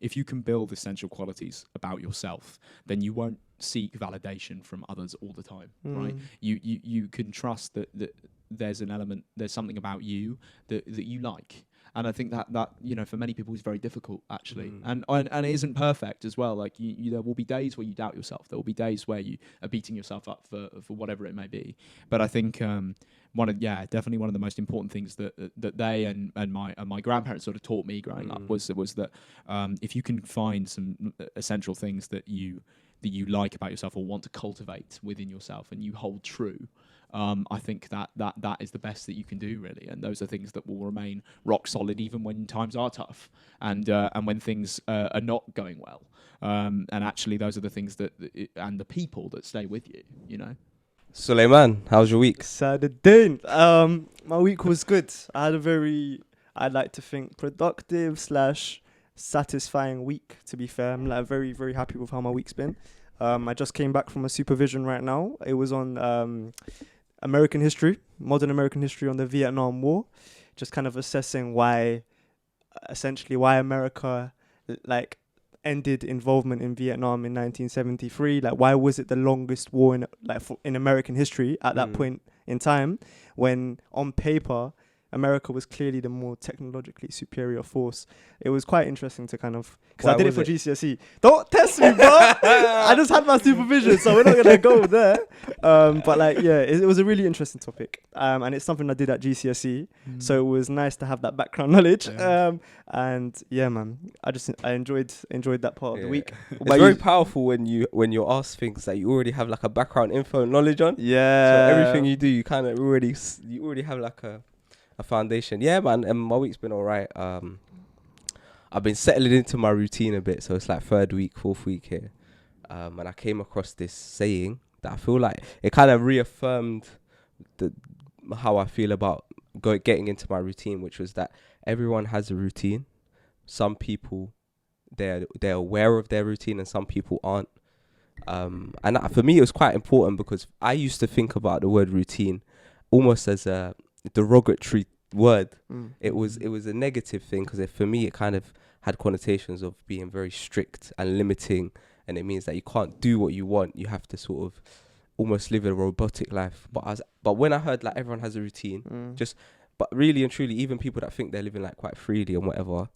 if you can build essential qualities about yourself, then you won't seek validation from others all the time, right? You can trust that there's something about you that you like. And I think that for many people is very difficult actually, and it isn't perfect as well. Like there will be days where you doubt yourself. There will be days where you are beating yourself up for whatever it may be. But I think definitely one of the most important things that they and my grandparents sort of taught me growing up was that if you can find some essential things that you like about yourself or want to cultivate within yourself and you hold true. I think that is the best that you can do, really, and those are things that will remain rock solid even when times are tough and when things are not going well. And actually, those are the things and the people that stay with you. You know. Sulaiman, how's your week? Saadadeen. My week was good. I had a very, I'd like to think, productive / satisfying week. To be fair, I'm like very, very happy with how my week's been. I just came back from a supervision right now. It was on modern American history on the Vietnam War, just kind of assessing why America ended involvement in Vietnam in 1973. Like, why was it the longest war in American history at that point in time, when on paper America was clearly the more technologically superior force? It was quite interesting to kind of, because I did it for GCSE. Don't test me, bro. I just had my supervision, so we're not gonna go there. It was a really interesting topic, and it's something I did at GCSE, so it was nice to have that background knowledge. Man, I enjoyed that part of the week. It's very powerful when you're asked things that you already have like a background info knowledge on. Yeah. So everything you do, you kind of already have like a foundation. Yeah, man. And my week's been all right. I've been settling into my routine a bit, so it's like 4th week here. And I came across this saying that I feel like it kind of reaffirmed how I feel about getting into my routine, which was that everyone has a routine. Some people they're aware of their routine, and some people aren't. And for me, it was quite important because I used to think about the word routine almost as a derogatory word. It was a negative thing, because for me it kind of had connotations of being very strict and limiting, and it means that you can't do what you want. You have to sort of almost live a robotic life. But when I heard like everyone has a routine, but really and truly, even people that think they're living like quite freely and whatever,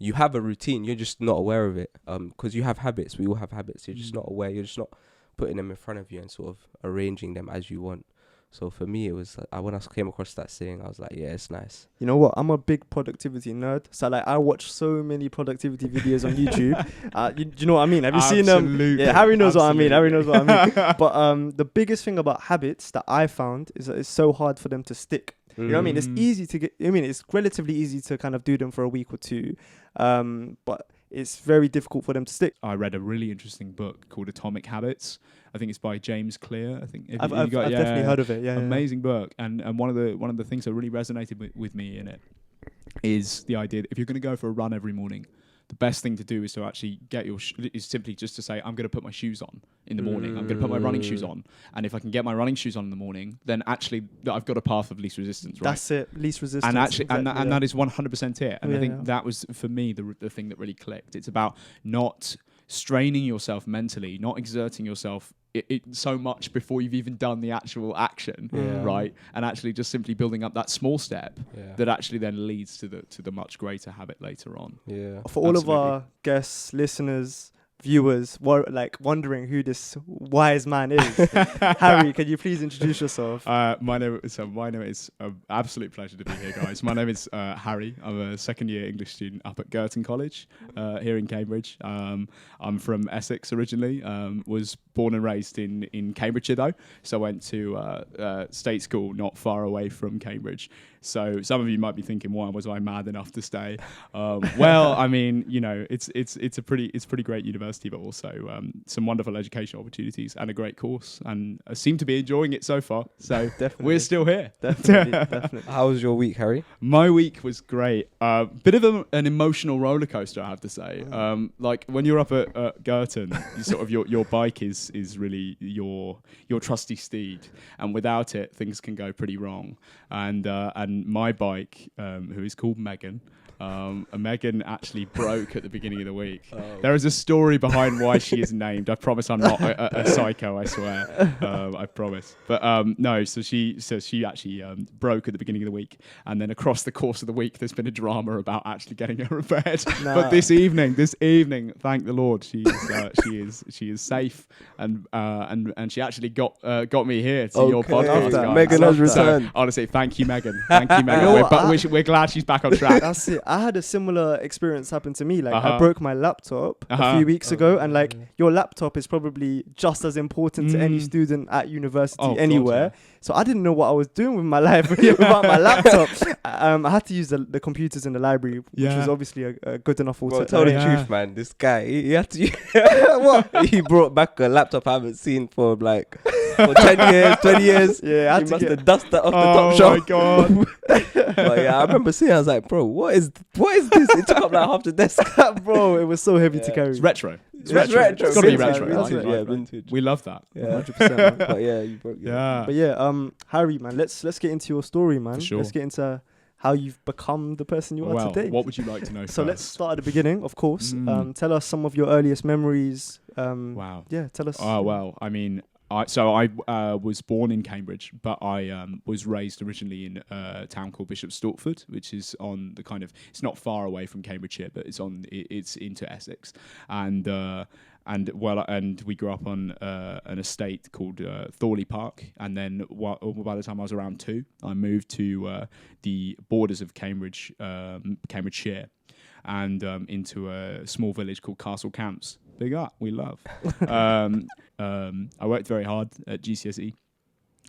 you have a routine. You're just not aware of it, because you have habits. We all have habits. You're just not aware. You're just not putting them in front of you and sort of arranging them as you want. So for me, it was when I came across that saying, I was like, yeah, it's nice. You know what? I'm a big productivity nerd. So I watch so many productivity videos on YouTube. Do you know what I mean? Have you seen them? Yeah, Harry knows what I mean. But the biggest thing about habits that I found is that it's so hard for them to stick. You know what I mean? It's easy to get. I mean, it's relatively easy to kind of do them for a week or two, but it's very difficult for them to stick. I read a really interesting book called Atomic Habits. I think it's by James Clear. I think I've definitely heard of it. Yeah, amazing book. And one of the things that really resonated with me in it is the idea that if you're going to go for a run every morning, the best thing to do is to actually get is simply just to say, I'm going to put my shoes on in the morning. I'm going to put my running shoes on. And if I can get my running shoes on in the morning, then actually I've got a path of least resistance, right? That's it, least resistance. And actually, and that is 100% it. And I think that was, for me, the thing that really clicked. It's about not straining yourself mentally, not exerting yourself it so much before you've even done the actual action, right? And actually just simply building up that small step that actually then leads to the much greater habit later on. Yeah. For all of our guests, listeners, viewers, wondering who this wise man is, Harry, can you please introduce yourself? My name is an absolute pleasure to be here, guys. My name is Harry. I'm a second-year English student up at Girton College here in Cambridge. I'm from Essex originally. Was born and raised in Cambridgeshire though, so I went to state school not far away from Cambridge. So some of you might be thinking, why was I mad enough to stay? Well, I mean, you know, it's a pretty great university, but also some wonderful educational opportunities and a great course, and I seem to be enjoying it so far. So we're still here. Definitely. How was your week, Harry? My week was great. Bit of an emotional roller coaster, I have to say. Like when you're up at Girton, sort of your bike is really your trusty steed, and without it, things can go pretty wrong. And my bike, who is called Megan, And Megan actually broke at the beginning of the week. There is a story behind why she is named. I promise I'm not a psycho, I swear. I promise. But no, so she actually broke at the beginning of the week. And then across the course of the week, there's been a drama about actually getting her a bed. But this evening, thank the Lord, she is safe. And she actually got me here to your podcast, guys. Megan has returned. So, honestly, thank you, Megan. Thank you, Megan. We're glad she's back on track. That's it. I had a similar experience happen to me. Like I broke my laptop a few weeks ago, and like your laptop is probably just as important to any student at university anywhere. God, yeah. So I didn't know what I was doing with my life without my laptop. I had to use the computers in the library, which was obviously a good enough alternative. Tell the truth, man. This guy, he had to. What? He brought back a laptop I haven't seen for like. For 10 years, 20 years. Yeah, he must have dusted that off the top shelf. Oh my God. But yeah, I remember seeing it, I was like, bro, what is this? It took up like half the desk. Bro, it was so heavy to carry. It's retro. It's retro. It's got to be retro. Vintage, Right? Yeah, vintage. We love that. Yeah, 100%. Man. But yeah, you broke. Yeah. But yeah, Harry, man, let's get into your story, man. For sure. Let's get into how you've become the person you are today. What would you like to know So first? let's start at the beginning, of course. Tell us some of your earliest memories. Wow. Yeah, tell us. Oh, well, I mean, I was born in Cambridge, but I was raised originally in a town called Bishop Stortford, which is on the kind of, it's not far away from Cambridgeshire, but it's into Essex, and we grew up on an estate called Thorley Park, and then by the time I was around 2, I moved to the borders of Cambridge, Cambridgeshire, and into a small village called Castle Camps. Big up, we love. I worked very hard at GCSE,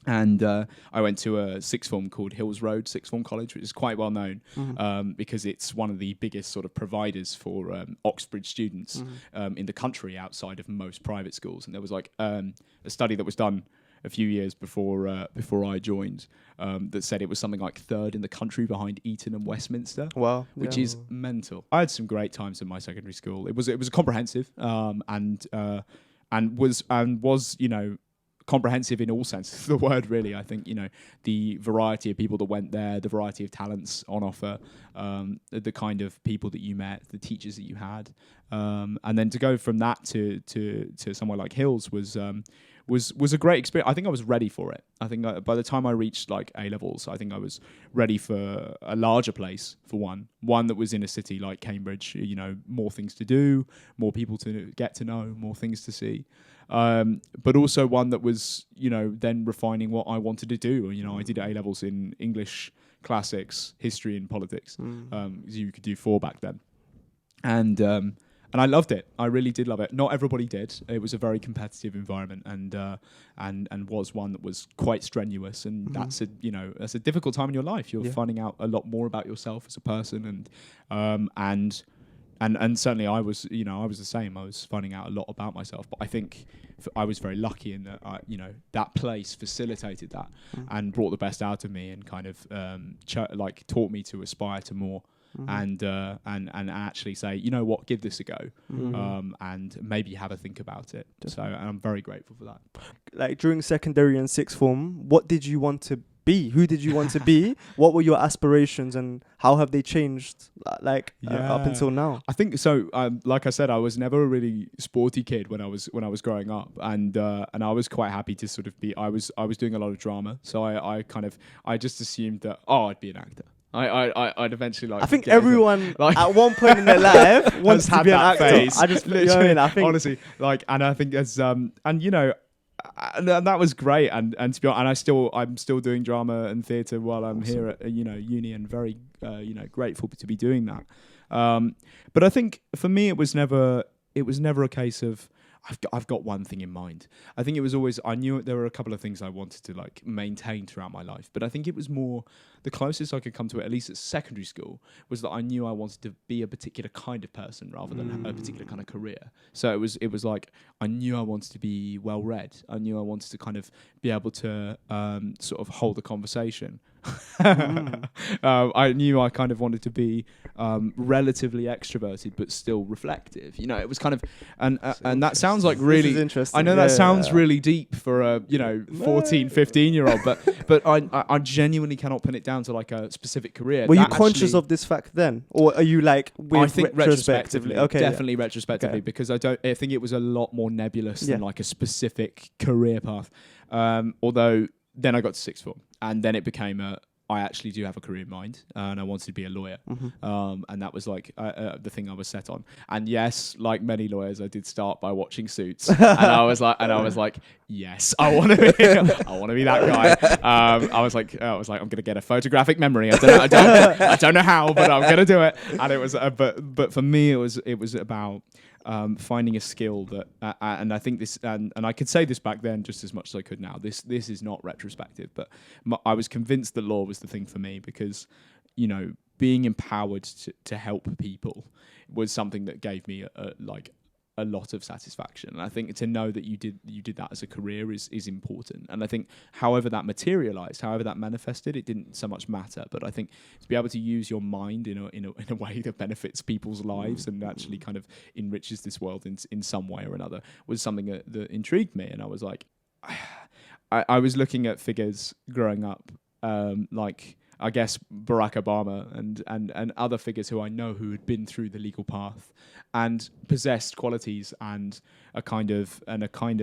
and I went to a sixth form called Hills Road Sixth Form College, which is quite well known because it's one of the biggest sort of providers for Oxbridge students in the country outside of most private schools. And there was like a study that was done a few years before I joined that said it was something like 3rd in the country behind Eton and Westminster. Wow, which is mental. I had some great times in my secondary school. It was comprehensive and was comprehensive in all senses of the word, really. I think the variety of people that went there, the variety of talents on offer, the kind of people that you met, the teachers that you had, and then to go from that to somewhere like Hills was a great experience. I think I was ready for it. I think by the time I reached like A levels, I think I was ready for a larger place, for one that was in a city like Cambridge. More things to do, more people to get to know, more things to see. But also one that was, then refining what I wanted to do. I did A levels in English, classics, history, and politics. You could do 4 back then, and I loved it. I really did love it. Not everybody did. It was a very competitive environment, and was one that was quite strenuous. And that's a difficult time in your life. You're finding out a lot more about yourself as a person, and certainly I was the same. I was finding out a lot about myself. But I think I was very lucky in that that place facilitated that and brought the best out of me, and kind of taught me to aspire to more. And actually say, what, give this a go, and maybe have a think about it. Definitely. So I'm very grateful for that. Like during secondary and sixth form, what did you want to be? Who did you want to be? What were your aspirations, and how have they changed up until now? I think so. Like I said, I was never a really sporty kid when I was growing up, and I was quite happy to sort of be. I was doing a lot of drama, so I just assumed that I'd be an actor. I'd eventually I think everyone at one point in their life wants to be an actor. Phase. I just literally, I think honestly, and I think as and that was great, and to be honest, I'm still doing drama and theatre while I'm here at uni, and very grateful to be doing that. But I think for me it was never a case of I've got one thing in mind. I think it was always, I knew there were a couple of things I wanted to maintain throughout my life, but I think it was more, the closest I could come to it, at least at secondary school, was that I knew I wanted to be a particular kind of person rather than a particular kind of career. So it was like, I knew I wanted to be well read. I knew I wanted to kind of be able to sort of hold a conversation. I knew I kind of wanted to be relatively extroverted but still reflective. You know, it was kind of, and that sounds like This is really interesting. I know that sounds really deep for a 14, 15-year-old, but I genuinely cannot pin it down to like a specific career. Were you That conscious actually- of this fact then, or are you like with I think retrospectively, Okay, definitely retrospectively, Okay. because I think it was a lot more nebulous than Yeah. like a specific career path. Although then I got to sixth form, and then it became I actually do have a career in mind, and I wanted to be a lawyer, and that was like the thing I was set on. And yes, like many lawyers, I did start by watching Suits, and I was like, yes, I want to be that guy. I was like, I'm gonna get a photographic memory. I don't know how, but I'm gonna do it. And it was, but for me, it was about finding a skill that, and I think this, and I could say this back then just as much as I could now. This is not retrospective, but I was convinced that law was the thing for me because, you know, being empowered to help people was something that gave me a lot of satisfaction. And I think to know that you did that as a career is important. And I think however that materialized, however that manifested, it didn't so much matter. But I think to be able to use your mind in a way that benefits people's lives and actually kind of enriches this world in some way or another was something that intrigued me. And I was like, I was looking at figures growing up, like I guess Barack Obama and other figures who I know who had been through the legal path and possessed qualities and a kind of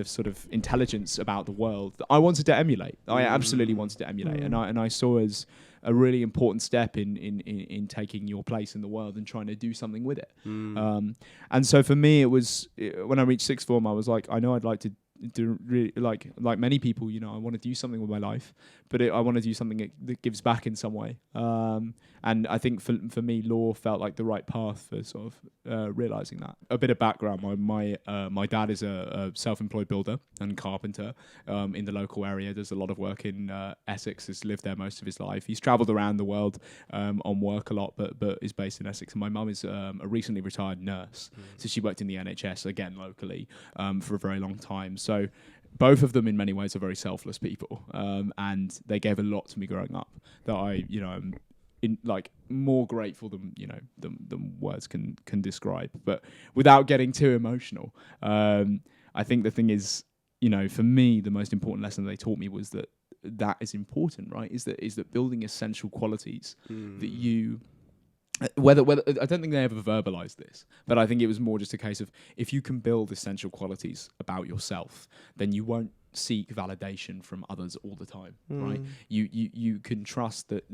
sort of intelligence about the world that I wanted to emulate. I absolutely wanted to emulate, and I saw as a really important step in taking your place in the world and trying to do something with it. And so for me, it was when I reached sixth form, I was like, I know I'd like to do really like many people, you know, I want to do something with my life, but I want to do something that gives back in some way. And I think for me, law felt like the right path for sort of realizing that. A bit of background: my dad is a self-employed builder and carpenter in the local area. Does a lot of work in Essex. Has lived there most of his life. He's travelled around the world on work a lot, but is based in Essex. And my mum is a recently retired nurse, so she worked in the NHS again locally for a very long time. So both of them in many ways are very selfless people, and they gave a lot to me growing up that I, you know, am more grateful than, you know, than words can describe. But without getting too emotional, I think the thing is, you know, for me, the most important lesson they taught me was that is important, right? Is that building essential qualities that you. Whether I don't think they ever verbalized this, but I think it was more just a case of if you can build essential qualities about yourself, then you won't seek validation from others all the time, right? You can trust that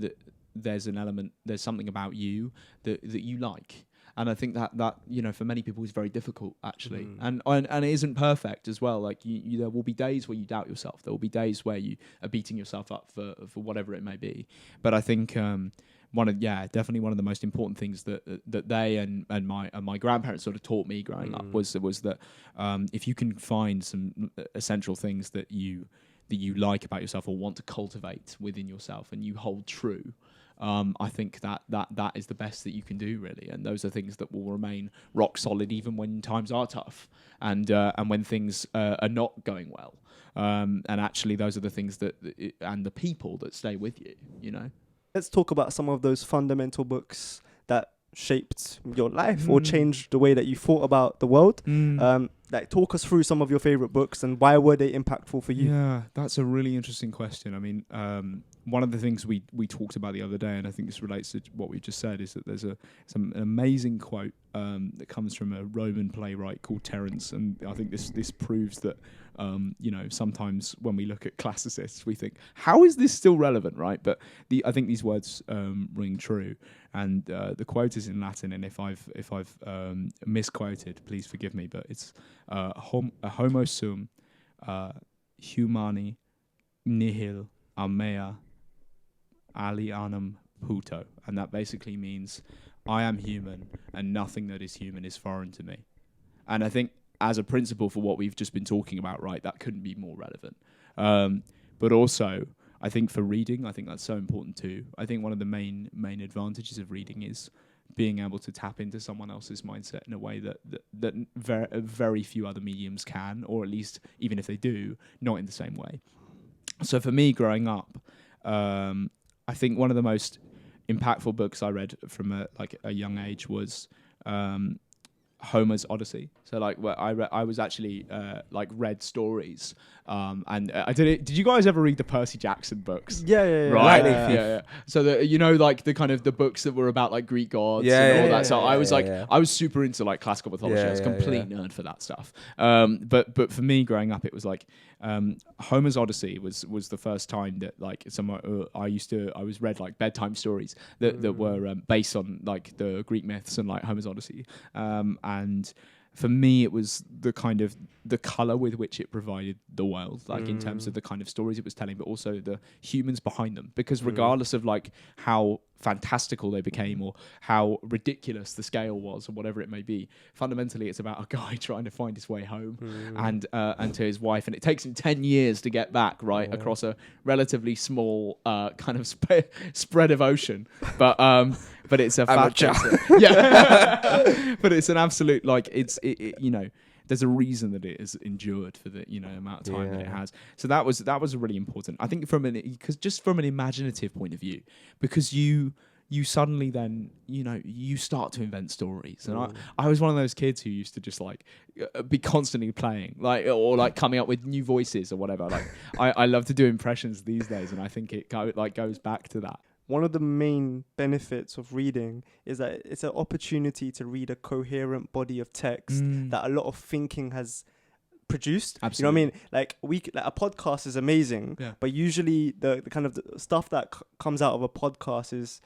there's something about you that you like. And I think that you know, for many people is very difficult actually, and it isn't perfect as well. Like you there will be days where you doubt yourself. There will be days where you are beating yourself up for whatever it may be. But I think definitely one of the most important things that they and my grandparents sort of taught me growing up was that if you can find some essential things that you like about yourself or want to cultivate within yourself and you hold true. I think that is the best that you can do, really, and those are things that will remain rock solid even when times are tough and when things are not going well. And actually, those are the things and the people that stay with you. You know. Let's talk about some of those fundamental books that shaped your life or changed the way that you thought about the world. Like, talk us through some of your favorite books and why were they impactful for you? Yeah, that's a really interesting question. I mean, one of the things we talked about the other day, and I think this relates to what we just said, is that there's some amazing quote that comes from a Roman playwright called Terence, and I think this proves that you know, sometimes when we look at classicists, we think, how is this still relevant, right? But I think these words ring true, and the quote is in Latin, and if I've misquoted, please forgive me, but it's homo sum humani nihil amea alienum puto, and that basically means I am human and nothing that is human is foreign to me. And I think as a principle for what we've just been talking about, right, that couldn't be more relevant. But also, I think for reading, I think that's so important too. I think one of the main advantages of reading is being able to tap into someone else's mindset in a way that very few other mediums can, or at least even if they do, not in the same way. So for me, growing up, I think one of the most impactful books I read from a young age was Homer's Odyssey. So like, where I was actually like read stories, and I did it. Did you guys ever read the Percy Jackson books? Yeah. Right. Yeah. So like the kind of the books that were about like Greek gods Yeah, and all yeah, that. So yeah, I was yeah, like, yeah. I was super into like classical mythology. I was a complete nerd for that stuff. But for me growing up, it was like Homer's Odyssey was the first time that like I was read like bedtime stories that were based on like the Greek myths and like Homer's Odyssey, and for me, it was the kind of the color with which it provided the world, like in terms of the kind of stories it was telling, but also the humans behind them. Because regardless of like how fantastical they became or how ridiculous the scale was or whatever it may be, fundamentally it's about a guy trying to find his way home and to his wife, and it takes him 10 years to get back across a relatively small kind of spread of ocean, but it's a but it's an absolute like it you know, there's a reason that it has endured for the amount of time that it has. So that was really important, I think, because just from an imaginative point of view, because you suddenly then you start to invent stories, and I was one of those kids who used to just like be constantly playing or like coming up with new voices or whatever. Like I love to do impressions these days, and I think it goes back to that. One of the main benefits of reading is that it's an opportunity to read a coherent body of text that a lot of thinking has produced. Absolutely. You know what I mean? Like a podcast is amazing, but usually the kind of the stuff that comes out of a podcast is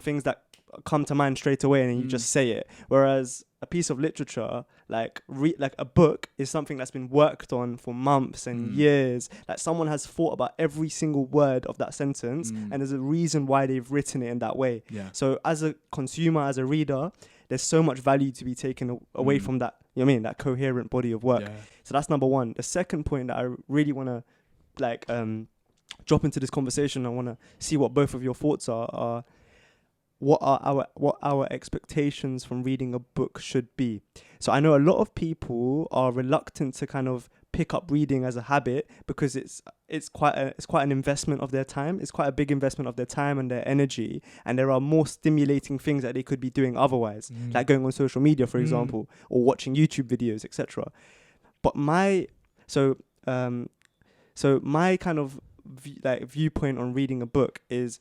things that come to mind straight away, and then you just say it. Whereas a piece of literature, like a book, is something that's been worked on for months and years. Like someone has thought about every single word of that sentence, and there's a reason why they've written it in that way. Yeah. So as a consumer, as a reader, there's so much value to be taken away from that. You know what I mean? That coherent body of work. Yeah. So that's number one. The second point that I really want to like drop into this conversation, I want to see what both of your thoughts are what our expectations from reading a book should be. So I know a lot of people are reluctant to kind of pick up reading as a habit because it's quite an investment of their time. It's quite a big investment of their time and their energy, and there are more stimulating things that they could be doing otherwise, like going on social media, for example, or watching YouTube videos, etc. But my kind of viewpoint on reading a book is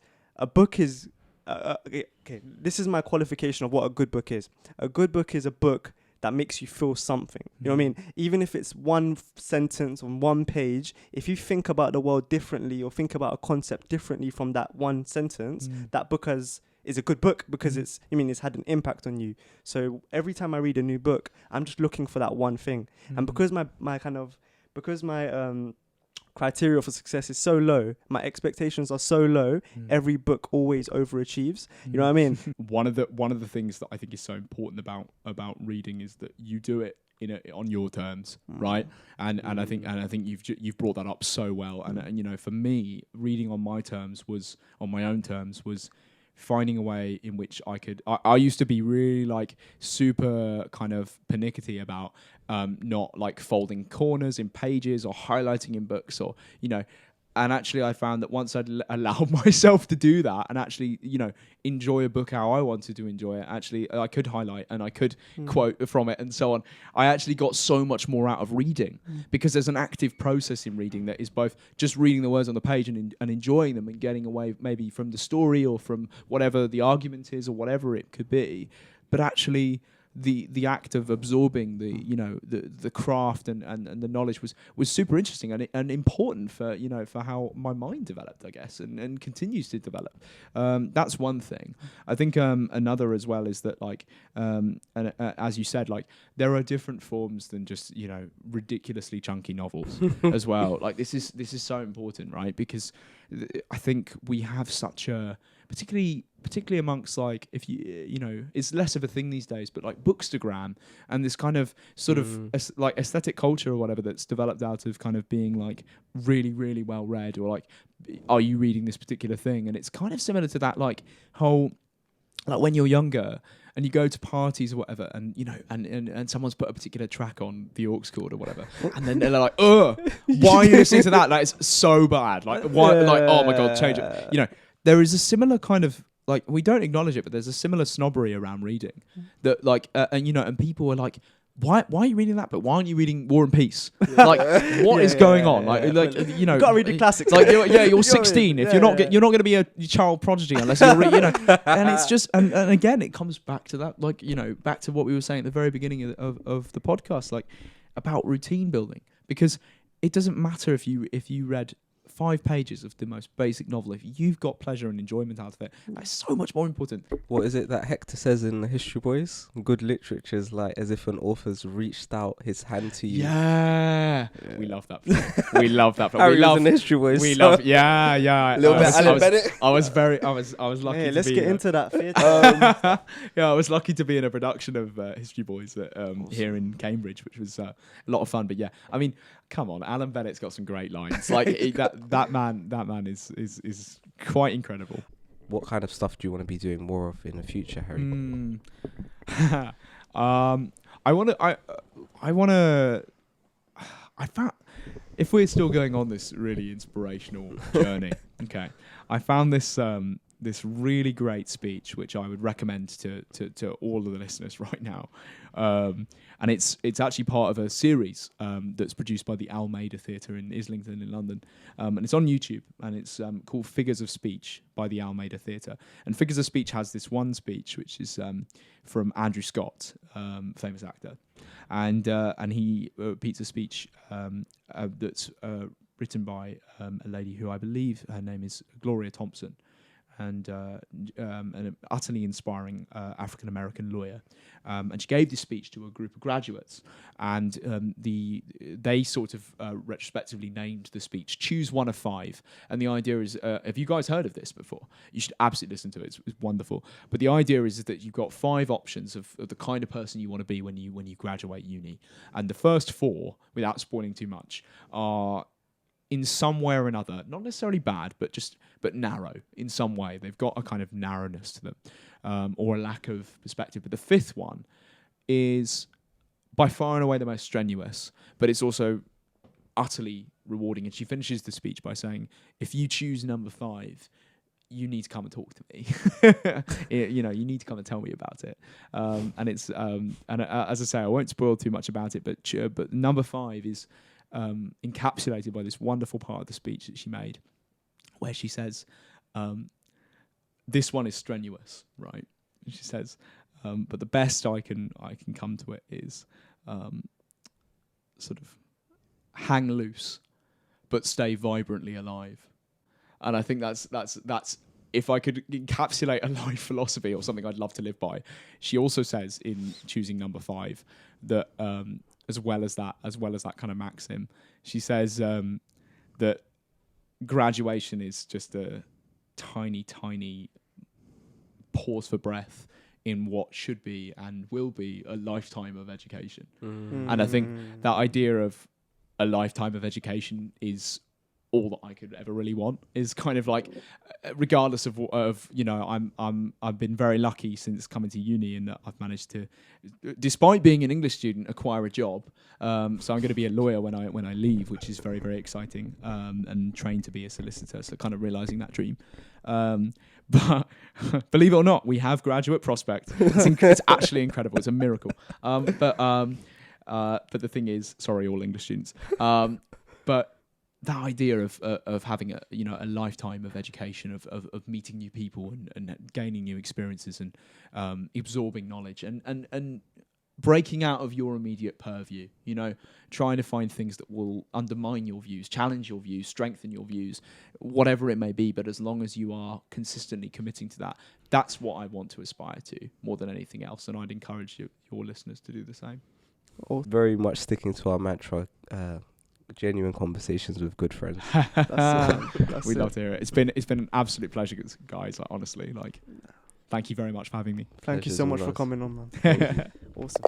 okay, this is my qualification of what a good book is. A good book is a book that makes you feel something. You know what I mean? Even if it's one sentence on one page, if you think about the world differently or think about a concept differently from that one sentence, that book is a good book because it's had an impact on you. So every time I read a new book, I'm just looking for that one thing. And because my criteria for success is so low, my expectations are so low, every book always overachieves. You know what I mean? One of the things that I think is so important about reading is that you do it on your terms, right? And I think you've brought that up so well. And for me, reading on my own terms was finding a way in which I used to be really like super kind of pernickety about not like folding corners in pages or highlighting in books or and actually I found that once I'd allowed myself to do that and actually enjoy a book how I wanted to enjoy it, actually I could highlight and I could quote from it and so on. I actually got so much more out of reading because there's an active process in reading that is both just reading the words on the page and enjoying them and getting away maybe from the story or from whatever the argument is or whatever it could be, but actually the act of absorbing the craft and the knowledge was super interesting and important for how my mind developed, I guess, and continues to develop. That's one thing. I think another as well is that as you said, like there are different forms than just ridiculously chunky novels as well. Like this is so important, right? Because I think we have such a particularly amongst like if it's less of a thing these days, but like bookstagram and this kind of sort of like aesthetic culture or whatever that's developed out of kind of being like really, really well read, or like, are you reading this particular thing? And it's kind of similar to that like whole like when you're younger and you go to parties or whatever, and and someone's put a particular track on the aux chord or whatever, and then they're like, "Ugh, why are you listening to that? Like it's so bad. Like why? Like oh my god, change it." there is a similar kind of, like, we don't acknowledge it, but there's a similar snobbery around reading that, like, and you know, and people are like, why are you reading that? But why aren't you reading War and Peace? Like, what is going on? Like, you know, you gotta read the classics. Like, you're 16. If you're not going to be a child prodigy unless you're, you know. And it's just, and again, it comes back to that, like, you know, back to what we were saying at the very beginning of the podcast, like, about routine building, because it doesn't matter if you read 5 pages of the most basic novel. If you've got pleasure and enjoyment out of it, that's so much more important. What is it that Hector says in the History Boys? Good literature is like as if an author's reached out his hand to you. Yeah. We love that. We love that. We love in the History Boys. We love. Yeah. A little bit Alan Bennett. I was lucky. Hey, to let's be get into that theatre. Yeah, I was lucky to be in a production of History Boys here in Cambridge, which was a lot of fun. But yeah, I mean, come on, Alan Bennett's got some great lines. Like that man is quite incredible. What kind of stuff do you want to be doing more of in the future, Harry? I found, if we're still going on this really inspirational journey, okay, I found this this really great speech which I would recommend to all of the listeners right now, and it's actually part of a series that's produced by the Almeida Theatre in Islington in London, and it's on YouTube, and it's called Figures of Speech by the Almeida Theatre. And Figures of Speech has this one speech which is from Andrew Scott, famous actor, and he repeats a speech that's written by a lady who I believe her name is Gloria Thompson, and an utterly inspiring African-American lawyer. And she gave this speech to a group of graduates, and they sort of retrospectively named the speech Choose One of Five. And the idea is, have you guys heard of this before? You should absolutely listen to it. It's wonderful. But the idea is that you've got 5 options of the kind of person you want to be when you graduate uni. And the first 4, without spoiling too much, are in some way or another, not necessarily bad, but narrow in some way. They've got a kind of narrowness to them, or a lack of perspective. But the 5th one is by far and away the most strenuous, but it's also utterly rewarding. And she finishes the speech by saying, if you choose number 5, you need to come and talk to me. You need to come and tell me about it. And it's as I say, I won't spoil too much about it, but number 5 is encapsulated by this wonderful part of the speech that she made, where she says, this one is strenuous, right? And she says, but the best I can come to it is sort of hang loose, but stay vibrantly alive. And I think that's if I could encapsulate a life philosophy or something I'd love to live by. She also says in choosing number 5 that as well as that kind of maxim, she says that graduation is just a tiny pause for breath in what should be and will be a lifetime of education. And I think that idea of a lifetime of education is all that I could ever really want. Is kind of like, regardless of I've been very lucky since coming to uni, in that I've managed to, despite being an English student, acquire a job. So I'm going to be a lawyer when I leave, which is very, very exciting, and trained to be a solicitor. So kind of realizing that dream. But believe it or not, we have graduate prospect. It's actually incredible. It's a miracle. But the thing is, sorry, all English students. But that idea of having a lifetime of education, of meeting new people and gaining new experiences and absorbing knowledge and breaking out of your immediate purview, trying to find things that will undermine your views, challenge your views, strengthen your views, whatever it may be. But as long as you are consistently committing to that, that's what I want to aspire to more than anything else. And I'd encourage your listeners to do the same. Very much sticking to our mantra, genuine conversations with good friends. We'd love to hear it. It's been an absolute pleasure, guys. Like, honestly, thank you very much for having me. Thank you so much for coming on, man. Awesome.